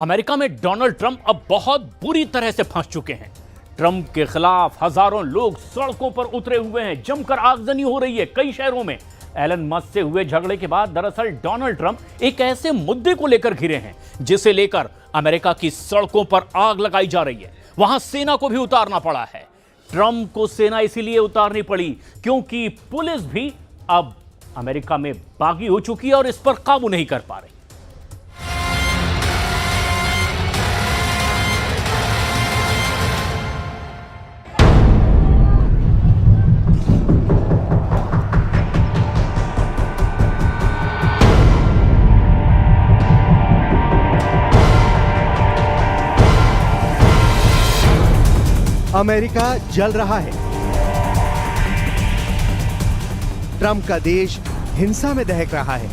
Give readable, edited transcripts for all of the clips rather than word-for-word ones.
America में Donald Trump अब बहुत बुरी तरह से फंस चुके हैं। ट्रंप के खिलाफ हजारों लोग सड़कों पर उतरे हुए हैं, जमकर आगजनी हो रही है कई शहरों में। एलन मस्क से हुए झगड़े के बाद दरअसल डोनाल्ड ट्रंप एक ऐसे मुद्दे को लेकर घिरे हैं जिसे लेकर अमेरिका की सड़कों पर आग लगाई जा रही है। वहां सेना को भी उतारना पड़ा है। ट्रंप को सेना इसीलिए उतारनी पड़ी क्योंकि पुलिस भी अब अमेरिका में बागी हो चुकी है और इस पर काबू नहीं कर पा रही। अमेरिका जल रहा है। ट्रंप का देश हिंसा में दहक रहा है।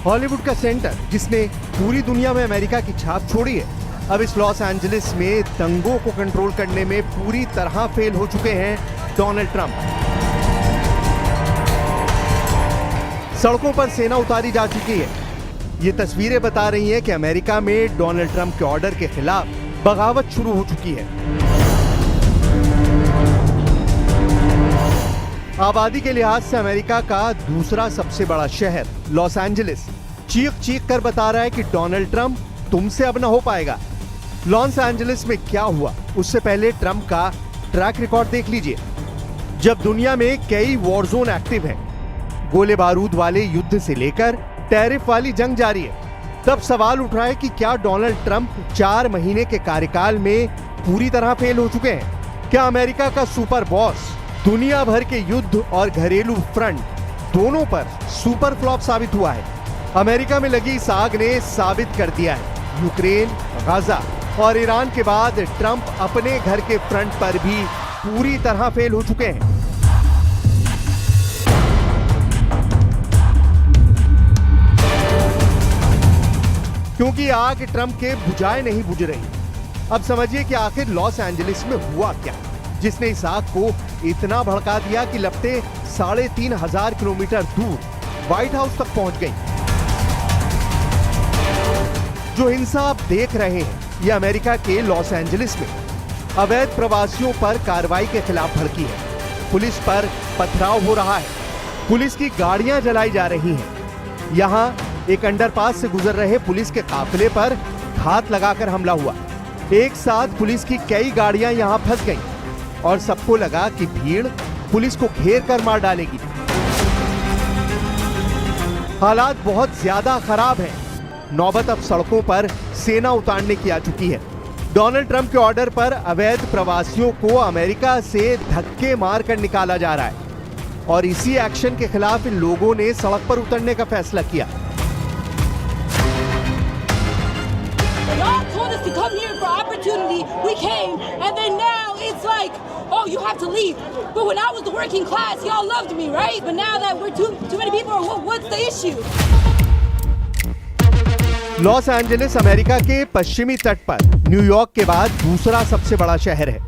हॉलीवुड का सेंटर जिसने पूरी दुनिया में अमेरिका की छाप छोड़ी है, अब इस लॉस एंजलिस में दंगों को कंट्रोल करने में पूरी तरह फेल हो चुके हैं डोनाल्ड ट्रंप। सड़कों पर सेना उतारी जा चुकी है। ये तस्वीरें बता रही हैं कि अमेरिका में डोनाल्ड ट्रंप के ऑर्डर के खिलाफ बगावत शुरू हो चुकी है। आबादी के लिहाज से अमेरिका का दूसरा सबसे बड़ा शहर लॉस एंजलिस चीख चीख कर बता रहा है कि डोनाल्ड ट्रंप तुमसे अब ना हो पाएगा। लॉस एंजलिस में क्या हुआ उससे पहले ट्रंप का ट्रैक रिकॉर्ड देख लीजिए। जब दुनिया में कई वॉर जोन एक्टिव हैं, गोले बारूद वाले युद्ध से लेकर टैरिफ वाली जंग जारी है, तब सवाल उठ रहा है कि क्या डोनाल्ड ट्रंप 4 महीने के कार्यकाल में पूरी तरह फेल हो चुके हैं? क्या अमेरिका का सुपर बॉस दुनिया भर के युद्ध और घरेलू फ्रंट दोनों पर सुपर फ्लॉप साबित हुआ है? अमेरिका में लगी इस आग ने साबित कर दिया है यूक्रेन, गाजा और ईरान के बाद ट्रंप अपने घर के फ्रंट पर भी पूरी तरह फेल हो चुके हैं। क्योंकि आग ट्रंप के बुझाए नहीं बुझ रही। अब समझिए कि आखिर लॉस एंजलिस में हुआ क्या जिसने इस आग को इतना भड़का दिया कि लपटें 3500 किलोमीटर दूर व्हाइट हाउस तक पहुंच गई। जो हिंसा आप देख रहे हैं, यह अमेरिका के लॉस एंजलिस में अवैध प्रवासियों पर कार्रवाई के खिलाफ भड़की है। पुलिस पर पथराव हो रहा है, पुलिस की गाड़ियां जलाई जा रही हैं। यहां एक अंडरपास से गुजर रहे पुलिस के काफिले पर घात लगाकर हमला हुआ। एक साथ पुलिस की कई गाड़ियां यहां फंस गईं और सबको लगा कि भीड़ पुलिस को घेर कर मार डालेगी। हालात बहुत ज्यादा खराब हैं। नौबत अब सड़कों पर सेना उतारने की आ चुकी है। डोनाल्ड ट्रंप के ऑर्डर पर अवैध प्रवासियों को अमेरिका से धक्के मार कर निकाला जा रहा है और इसी एक्शन के खिलाफ इन लोगों ने सड़क पर उतरने का फैसला किया। To come here for opportunity, we came, and then now it's like, oh, you have to leave. But when I was the working class, y'all loved me, right? But now that we're too many people, what's the issue? Los Angeles America के पश्चिमी तट पर New York के बाद दूसरा सबसे बड़ा शहर है।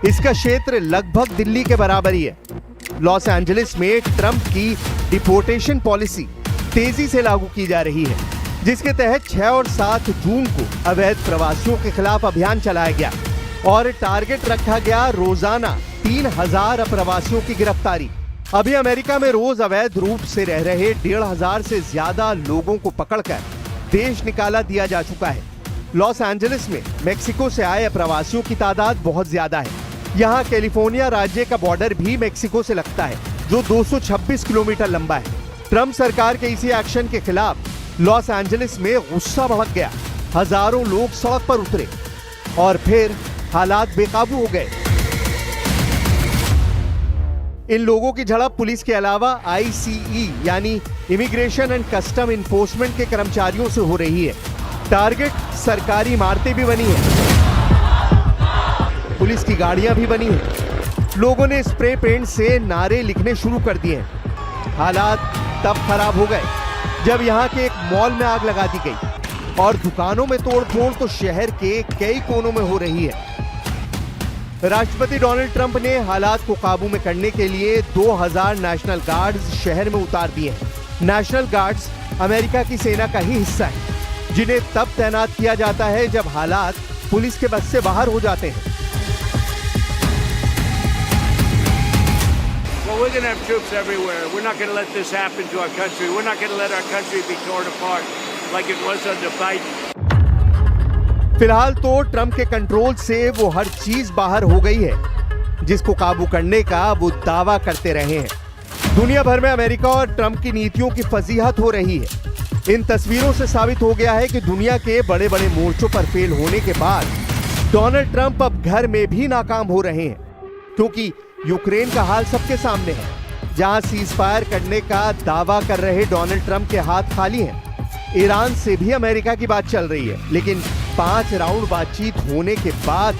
इसका क्षेत्र लगभग दिल्ली के बराबर ही है। लॉस एंजलिस में ट्रंप की डिपोर्टेशन पॉलिसी तेजी से लागू की जा रही है, जिसके तहत 6 और 7 जून को अवैध प्रवासियों के खिलाफ अभियान चलाया गया और टारगेट रखा गया रोजाना 3000 अप्रवासियों की गिरफ्तारी। अभी अमेरिका में रोज अवैध रूप से रह रहे 1500 से ज्यादा लोगों को पकड़कर देश निकाला दिया जा चुका है। लॉस एंजलिस में मेक्सिको से आए अप्रवासियों की तादाद बहुत ज्यादा है। यहाँ कैलिफोर्निया राज्य का बॉर्डर भी मेक्सिको से लगता है, जो 226 किलोमीटर लंबा है। ट्रंप सरकार के इसी एक्शन के खिलाफ लॉस एंजलिस में गुस्सा भड़क गया। हजारों लोग सड़क पर उतरे और फिर हालात बेकाबू हो गए। इन लोगों की झड़प पुलिस के अलावा ICE यानी इमिग्रेशन एंड कस्टम इन्फोर्समेंट के कर्मचारियों से हो रही है। टारगेट सरकारी इमारतें भी बनी है, पुलिस की गाड़ियां भी बनी है। लोगों ने स्प्रे पेंट से नारे लिखने शुरू कर दिए। हालात तब खराब हो गए जब यहाँ के एक मॉल में आग लगा दी गई और दुकानों में तोड़फोड़ तो शहर के कई कोनों में हो रही है। राष्ट्रपति डोनाल्ड ट्रंप ने हालात को काबू में करने के लिए 2000 नेशनल गार्ड्स शहर में उतार दिए हैं। नेशनल गार्ड्स अमेरिका की सेना का ही हिस्सा है, जिन्हें तब तैनात किया जाता है जब हालात पुलिस के बस से बाहर हो जाते हैं। Well, we're going to have troops everywhere. We're not going to let this happen to our country. We're not going to let our country be torn apart like it was under Biden. फिलहाल तो Trump के control से वो हर चीज बाहर हो गई है, जिसको काबू करने का वो दावा करते रहे हैं। दुनिया भर में अमेरिका और ट्रंप की नीतियों की फजीहत हो रही है। इन तस्वीरों से साबित हो गया है कि दुनिया के बड़े बड़े मोर्चों पर फेल होने के बाद डोनाल्ड ट्रंप अब घर में भी नाकाम हो रहे हैं, क्योंकि यूक्रेन का हाल सबके सामने है, जहां सीज फायर करने का दावा कर रहे डोनाल्ड ट्रंप के हाथ खाली हैं। ईरान से भी अमेरिका की बात चल रही है, लेकिन 5 राउंड बातचीत होने के बाद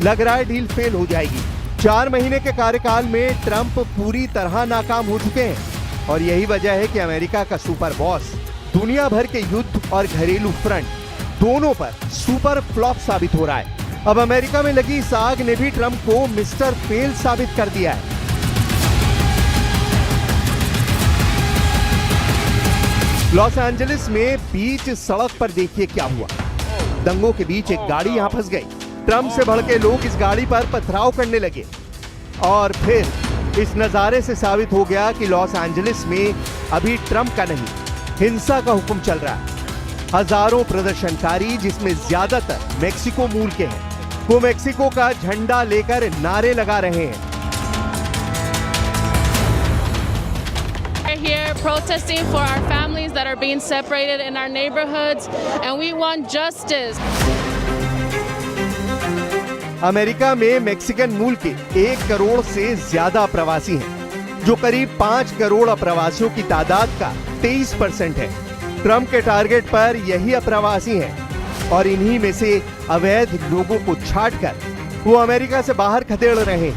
लग रहा है डील फेल हो जाएगी। 4 महीने के कार्यकाल में ट्रंप पूरी तरह नाकाम हो चुके हैं और यही वजह है कि अमेरिका का सुपर बॉस दुनिया भर के युद्ध और घरेलू फ्रंट दोनों पर सुपर फ्लॉप साबित हो रहा है। अब अमेरिका में लगी इस आग ने भी ट्रंप को मिस्टर फेल साबित कर दिया है। लॉस एंजलिस में बीच सड़क पर देखिए क्या हुआ। दंगों के बीच एक गाड़ी यहां फंस गई। ट्रंप से भड़के लोग इस गाड़ी पर पथराव करने लगे और फिर इस नजारे से साबित हो गया कि लॉस एंजलिस में अभी ट्रंप का नहीं, हिंसा का हुक्म चल रहा है। हजारों प्रदर्शनकारी, जिसमें ज्यादातर मेक्सिको मूल के हैं, वो मेक्सिको का झंडा लेकर नारे लगा रहे हैं। We're here protesting for our families that are being separated in our neighborhoods, and we want justice. America में मेक्सिकन मूल के 1 करोड़ से ज्यादा अप्रवासी हैं, जो करीब 5 करोड़ अप्रवासियों की तादाद का 23% है। ट्रंप के टारगेट पर यही अप्रवासी हैं और इन्हीं में से अवैध लोगों को छांटकर वो अमेरिका से बाहर खदेड़ रहे हैं,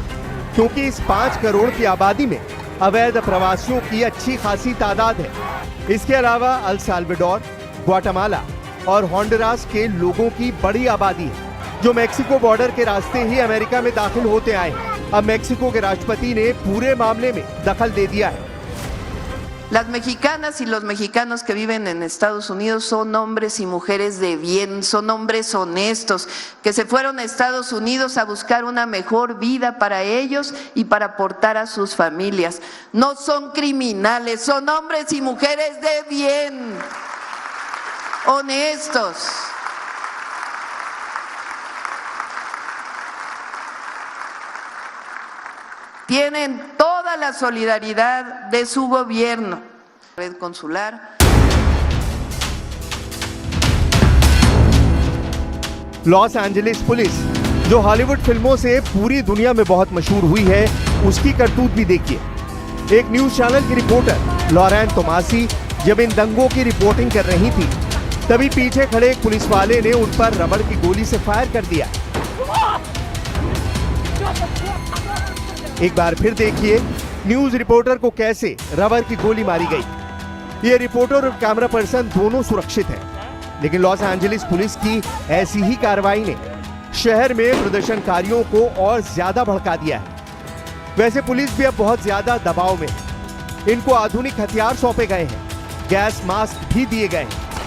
क्योंकि इस 5 करोड़ की आबादी में अवैध प्रवासियों की अच्छी खासी तादाद है। इसके अलावा अल साल्वाडोर, ग्वाटेमाला और होंडुरास के लोगों की बड़ी आबादी है, जो मेक्सिको बॉर्डर के रास्ते ही अमेरिका में दाखिल होते आए हैं। अब मेक्सिको के राष्ट्रपति ने पूरे मामले में दखल दे दिया है। Las mexicanas y los mexicanos que viven en Estados Unidos son hombres y mujeres de bien, son hombres honestos, que se fueron a Estados Unidos a buscar una mejor vida para ellos y para aportar a sus familias. No son criminales, son hombres y mujeres de bien, honestos. Tienen toda la solidaridad de su gobierno. Red consular. Los Angeles police, जो Hollywood फिल्मों से पूरी दुनिया में बहुत मशहूर हुई है, उसकी करतूत भी देखिए। एक न्यूज चैनल की रिपोर्टर लॉरेन तोमासी जब इन दंगों की रिपोर्टिंग कर रही थी, तभी पीछे खड़े एक पुलिस वाले ने उन पर रबड़ की गोली से फायर कर दिया। एक बार फिर देखिए न्यूज रिपोर्टर को कैसे रबर की गोली मारी गई। ये रिपोर्टर और कैमरा पर्सन दोनों सुरक्षित हैं, लेकिन लॉस एंजलिस पुलिस की ऐसी ही कार्रवाई ने शहर में प्रदर्शनकारियों को और ज्यादा भड़का दिया है। वैसे पुलिस भी अब बहुत ज्यादा दबाव में है। इनको आधुनिक हथियार सौंपे गए हैं, गैस मास्क भी दिए गए हैं।